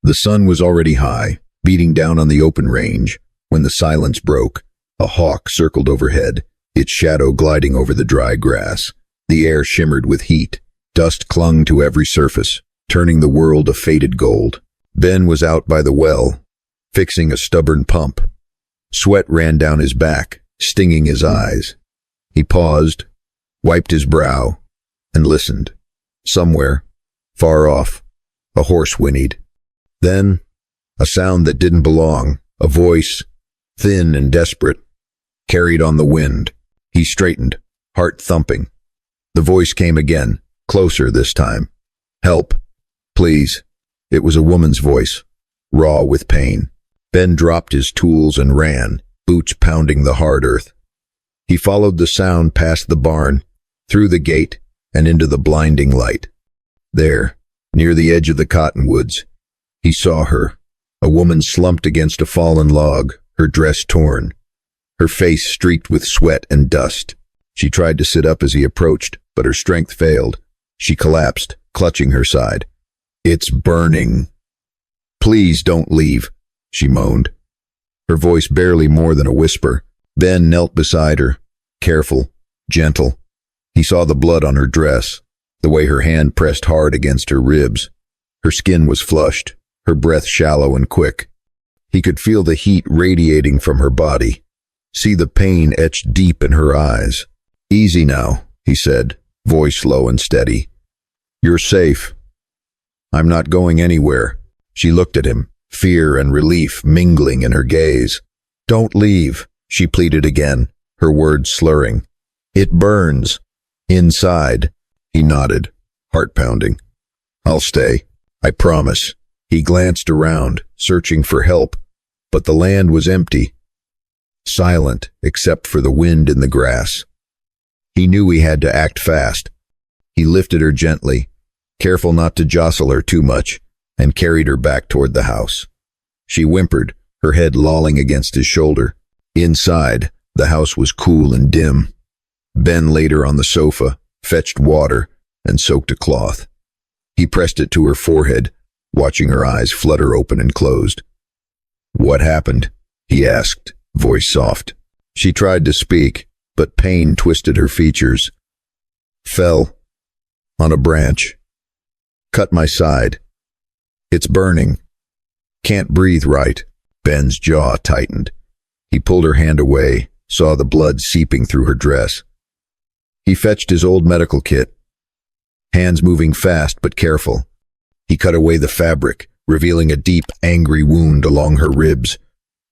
The sun was already high, beating down on the open range, when the silence broke. A hawk circled overhead, its shadow gliding over the dry grass. The air shimmered with heat. Dust clung to every surface, turning the world a faded gold. Ben was out by the well, fixing a stubborn pump. Sweat ran down his back, stinging his eyes. He paused, wiped his brow, and listened. Somewhere, far off, a horse whinnied. Then, a sound that didn't belong, a voice, thin and desperate, carried on the wind. He straightened, heart thumping. The voice came again, closer this time. "Help, please." It was a woman's voice, raw with pain. Ben dropped his tools and ran, boots pounding the hard earth. He followed the sound past the barn, through the gate, and into the blinding light. There, near the edge of the cottonwoods, he saw her, a woman slumped against a fallen log, her dress torn, her face streaked with sweat and dust. She tried to sit up as he approached, but her strength failed. She collapsed, clutching her side. "It's burning." "Please don't leave," she moaned, her voice barely more than a whisper. Ben knelt beside her, careful, gentle. He saw the blood on her dress, the way her hand pressed hard against her ribs. Her skin was flushed, her breath shallow and quick. He could feel the heat radiating from her body, see the pain etched deep in her eyes. "Easy now," he said, voice low and steady. "You're safe. I'm not going anywhere." She looked at him, fear and relief mingling in her gaze. "Don't leave," she pleaded again, her words slurring. "It burns. Inside." He nodded, heart pounding. "I'll stay. I promise." He glanced around, searching for help, but the land was empty, silent except for the wind in the grass. He knew he had to act fast. He lifted her gently, careful not to jostle her too much, and carried her back toward the house. She whimpered, her head lolling against his shoulder. Inside, the house was cool and dim. Ben laid her on the sofa, fetched water, and soaked a cloth. He pressed it to her forehead, watching her eyes flutter open and closed. "What happened?" he asked, voice soft. She tried to speak, but pain twisted her features. "Fell on a branch. Cut my side. It's burning. Can't breathe right." Ben's jaw tightened. He pulled her hand away, saw the blood seeping through her dress. He fetched his old medical kit, hands moving fast but careful. He cut away the fabric, revealing a deep, angry wound along her ribs.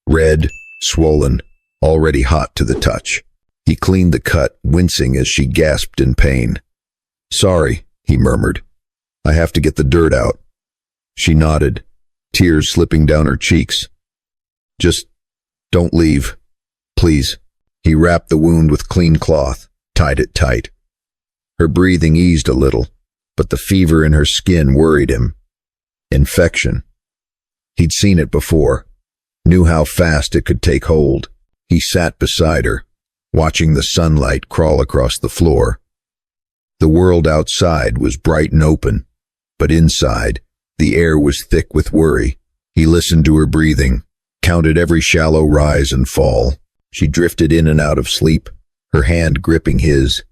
Red, swollen, already hot to the touch. He cleaned the cut, wincing as she gasped in pain. "Sorry," he murmured. "I have to get the dirt out." She nodded, tears slipping down her cheeks. "Just don't leave, please." He wrapped the wound with clean cloth, tied it tight. Her breathing eased a little, but the fever in her skin worried him. Infection. He'd seen it before, knew how fast it could take hold. He sat beside her, watching the sunlight crawl across the floor. The world outside was bright and open, but inside, the air was thick with worry. He listened to her breathing, counted every shallow rise and fall. She drifted in and out of sleep, her hand gripping his.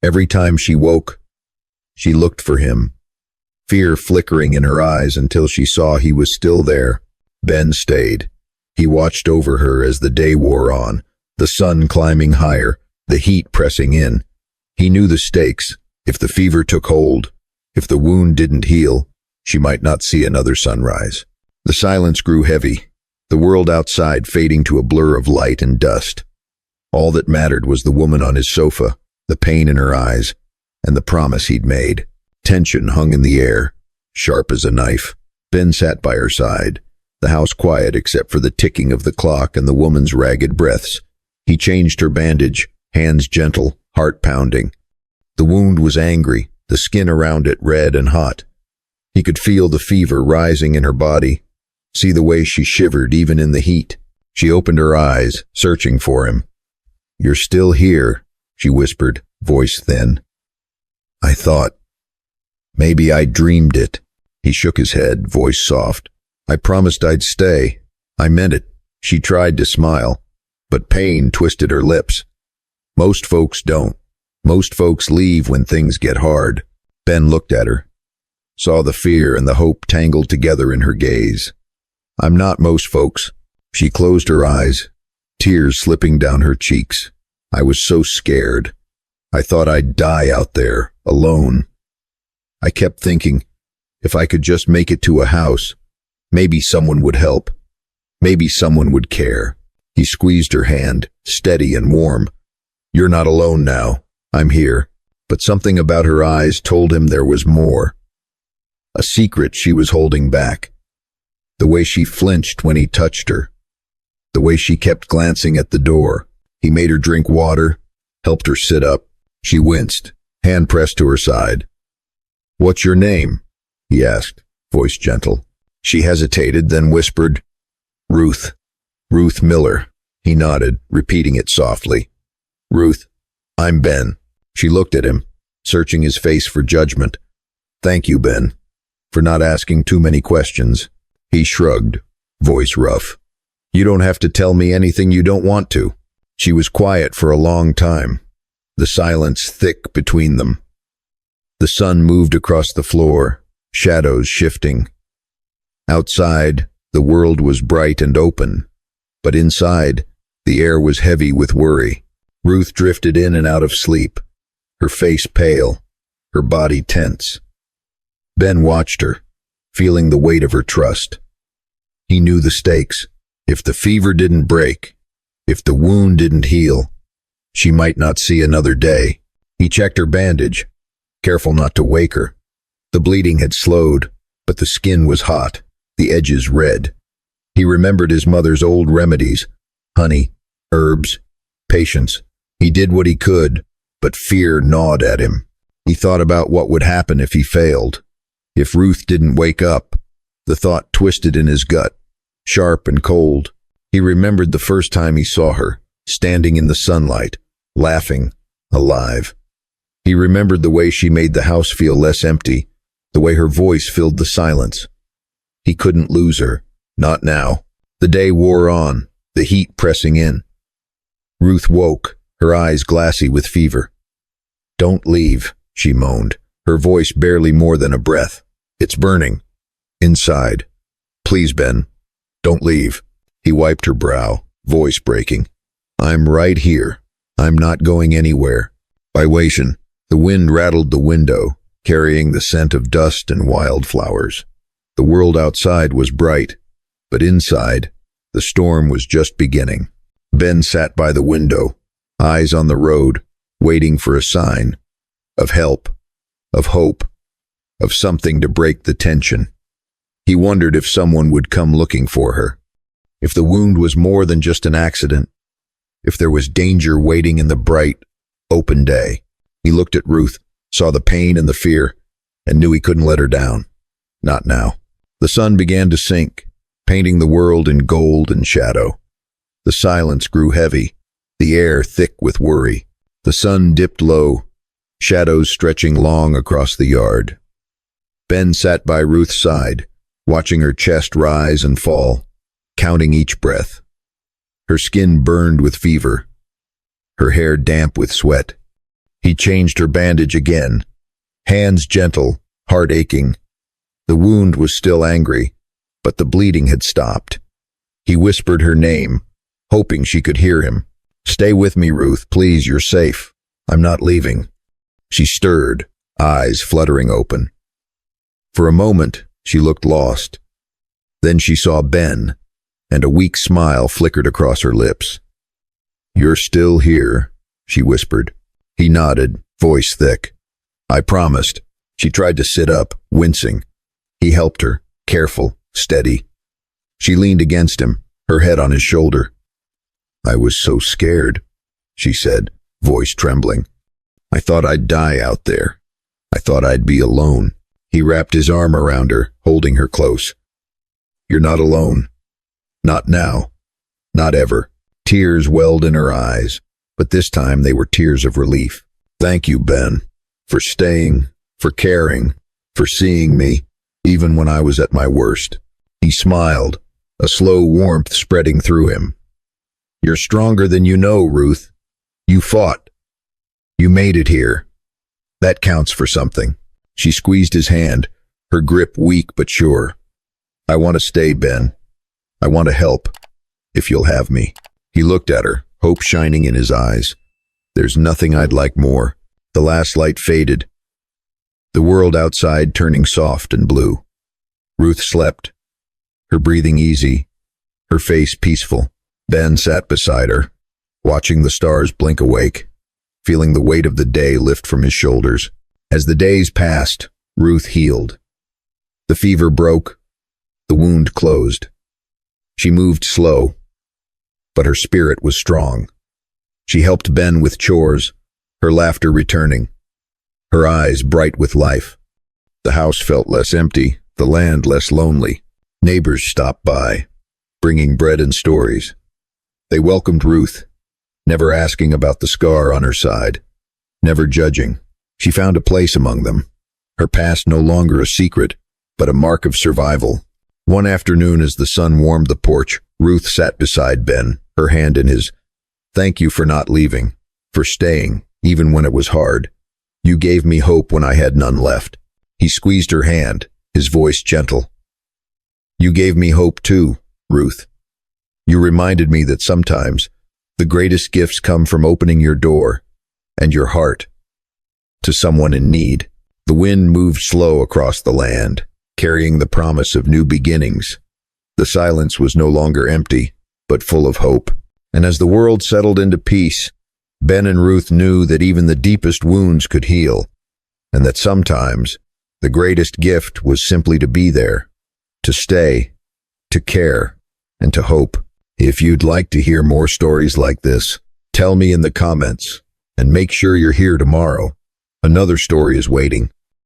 Every time she woke, she looked for him, fear flickering in her eyes until she saw he was still there. Ben stayed. He watched over her as the day wore on, the sun climbing higher, the heat pressing in. He knew the stakes. If the fever took hold, if the wound didn't heal, she might not see another sunrise. The silence grew heavy, the world outside fading to a blur of light and dust. All that mattered was the woman on his sofa, the pain in her eyes, and the promise he'd made. Tension hung in the air, sharp as a knife. Ben sat by her side, the house quiet except for the ticking of the clock and the woman's ragged breaths. He changed her bandage, hands gentle, heart pounding. The wound was angry, the skin around it red and hot. He could feel the fever rising in her body, see the way she shivered even in the heat. She opened her eyes, searching for him. "You're still here," she whispered, voice thin. "I thought maybe I dreamed it." He shook his head, voice soft. I promised I'd stay. I meant it. She tried to smile, but pain twisted her lips. Most folks don't. Most folks leave when things get hard. Ben looked at her, saw the fear and the hope tangled together in her gaze. I'm not most folks. She closed her eyes, tears slipping down her cheeks. I was so scared. I thought I'd die out there, alone. I kept thinking, if I could just make it to a house, maybe someone would help. Maybe someone would care. He squeezed her hand, steady and warm. You're not alone now. I'm here. But something about her eyes told him there was more. A secret she was holding back. The way she flinched when he touched her. The way she kept glancing at the door. He made her drink water, helped her sit up. She winced, hand pressed to her side. What's your name? He asked, voice gentle. She hesitated, then whispered, Ruth. Ruth Miller. He nodded, repeating it softly. Ruth, I'm Ben. She looked at him, searching his face for judgment. Thank you, Ben, for not asking too many questions. He shrugged, voice rough. You don't have to tell me anything you don't want to. She was quiet for a long time, the silence thick between them. The sun moved across the floor, shadows shifting. Outside, the world was bright and open, but inside, the air was heavy with worry. Ruth drifted in and out of sleep, her face pale, her body tense. Ben watched her, feeling the weight of her trust. He knew the stakes. If the fever didn't break, if the wound didn't heal, she might not see another day. He checked her bandage, careful not to wake her. The bleeding had slowed, but the skin was hot, the edges red. He remembered his mother's old remedies, honey, herbs, patience. He did what he could, but fear gnawed at him. He thought about what would happen if he failed. If Ruth didn't wake up, the thought twisted in his gut, sharp and cold. He remembered the first time he saw her, standing in the sunlight, laughing, alive. He remembered the way she made the house feel less empty, the way her voice filled the silence. He couldn't lose her, not now. The day wore on, the heat pressing in. Ruth woke, her eyes glassy with fever. Don't leave, she moaned, her voice barely more than a breath. It's burning. Inside. Please, Ben, don't leave. He wiped her brow, voice breaking. I'm right here. I'm not going anywhere. Vibration. The wind rattled the window, carrying the scent of dust and wildflowers. The world outside was bright, but inside, the storm was just beginning. Ben sat by the window, eyes on the road, waiting for a sign of help, of hope, of something to break the tension. He wondered if someone would come looking for her, if the wound was more than just an accident, if there was danger waiting in the bright, open day. He looked at Ruth, saw the pain and the fear, and knew he couldn't let her down. Not now. The sun began to sink, painting the world in gold and shadow. The silence grew heavy, the air thick with worry. The sun dipped low, shadows stretching long across the yard. Ben sat by Ruth's side, watching her chest rise and fall, counting each breath. Her skin burned with fever, her hair damp with sweat. He changed her bandage again, hands gentle, heart aching. The wound was still angry, but the bleeding had stopped. He whispered her name, hoping she could hear him. Stay with me, Ruth, please, you're safe. I'm not leaving. She stirred, eyes fluttering open. For a moment, she looked lost. Then she saw Ben, and a weak smile flickered across her lips. You're still here, she whispered. He nodded, voice thick. I promised. She tried to sit up, wincing. He helped her, careful, steady. She leaned against him, her head on his shoulder. I was so scared, she said, voice trembling. I thought I'd die out there. I thought I'd be alone. He wrapped his arm around her, holding her close. You're not alone. Not now. Not ever. Tears welled in her eyes, but this time they were tears of relief. Thank you, Ben, for staying, for caring, for seeing me. even when I was at my worst. He smiled, a slow warmth spreading through him. You're stronger than you know, Ruth. You fought. You made it here. That counts for something. She squeezed his hand, her grip weak but sure. I want to stay, Ben. I want to help, if you'll have me. He looked at her, hope shining in his eyes. There's nothing I'd like more. The last light faded, the world outside turning soft and blue. Ruth slept, her breathing easy, her face peaceful. Ben sat beside her, watching the stars blink awake, feeling the weight of the day lift from his shoulders. As the days passed, Ruth healed. The fever broke, the wound closed. She moved slow, but her spirit was strong. She helped Ben with chores, her laughter returning, her eyes bright with life. The house felt less empty, the land less lonely. Neighbors stopped by, bringing bread and stories. They welcomed Ruth, never asking about the scar on her side, never judging. She found a place among them, her past no longer a secret, but a mark of survival. One afternoon as the sun warmed the porch, Ruth sat beside Ben, her hand in his. Thank you for not leaving, for staying, even when it was hard. You gave me hope when I had none left. He squeezed her hand, his voice gentle. You gave me hope too, Ruth. You reminded me that sometimes the greatest gifts come from opening your door and your heart to someone in need. The wind moved slow across the land, carrying the promise of new beginnings. The silence was no longer empty, but full of hope. And as the world settled into peace, Ben and Ruth knew that even the deepest wounds could heal, and that sometimes the greatest gift was simply to be there, to stay, to care, and to hope. If you'd like to hear more stories like this, tell me in the comments, and make sure you're here tomorrow. Another story is waiting.